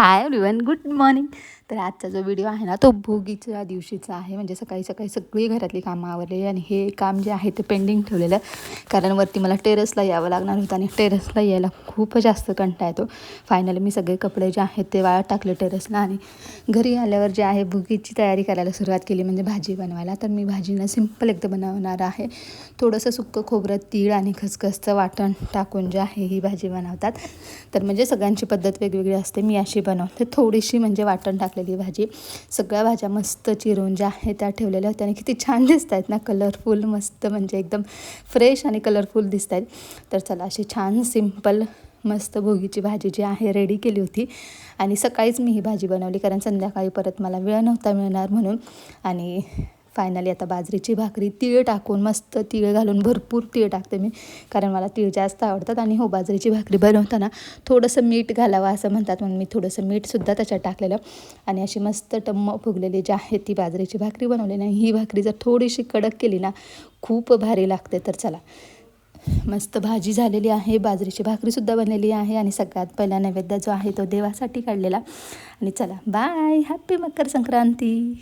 Hi everyone, good morning. तर आजचा जो व्हिडिओ आहे ना तो भोगीच्या दिवशीचा आहे. म्हणजे सकाळी सकाळी सगळी घरातली कामं आवरलेली आणि हे काम जे आहे ते पेंडिंग ठेवलेलं, कारण वरती मला टेरेसला यावं लागणार होतं आणि टेरेसला यायला खूप जास्त कंटाळा येतो. फायनली मी सगळे कपडे जे आहेत ते वाळत टाकले टेरेसला आणि घरी आल्यावर जे आहे भोगीची तयारी करायला सुरुवात केली, म्हणजे भाजी बनवायला. तर मी भाजीनं सिंपल एकदम बनवणार आहे. थोडंसं सुक्कं खोबरं, तीळ आणि खसखसचं वाटण टाकून जे आहे ही भाजी बनवतात. तर म्हणजे सगळ्यांची पद्धत वेगवेगळी असते. मी अशी बनवते, थोडीशी म्हणजे वाटण टाकलेली भाजी. सगळ्या भाज्या मस्त चिरून ज्या आहेत त्या ठेवलेल्या होत्या आणि किती छान दिसत आहेत ना, कलरफुल मस्त, म्हणजे एकदम फ्रेश आणि कलरफुल दिसत आहेत. तर चला, अशी छान सिंपल मस्त भोगीची भाजी जी आहे रेडी केली होती. आणि सकाळीच मी ही भाजी बनवली, कारण संध्याकाळी परत मला वेळ नव्हता मिळणार म्हणून. आणि फायनली आता बाजरीची भाकरी तीळ टाकून, मस्त तीळ घालून, भरपूर तीळ टाकते मी, कारण मला तीळ जास्त आवडतात. आणि हो, बाजरीची भाकरी बनवताना थोडंसं मीठ घालावं असं म्हणतात, म्हणून मी थोडंसं मीठसुद्धा त्याच्यात टाकलेलं. आणि अशी मस्त टम्म फुगलेली जी आहे ती बाजरीची भाकरी बनवली नाही. ही भाकरी जर थोडीशी कडक केली ना, खूप भारी लागते. तर चला, मस्त भाजी झालेली आहे, बाजरीची भाकरीसुद्धा बनलेली आहे आणि सगळ्यात पहिला नैवेद्य जो आहे तो देवासाठी काढलेला. आणि चला, बाय, हॅप्पी मकर संक्रांती.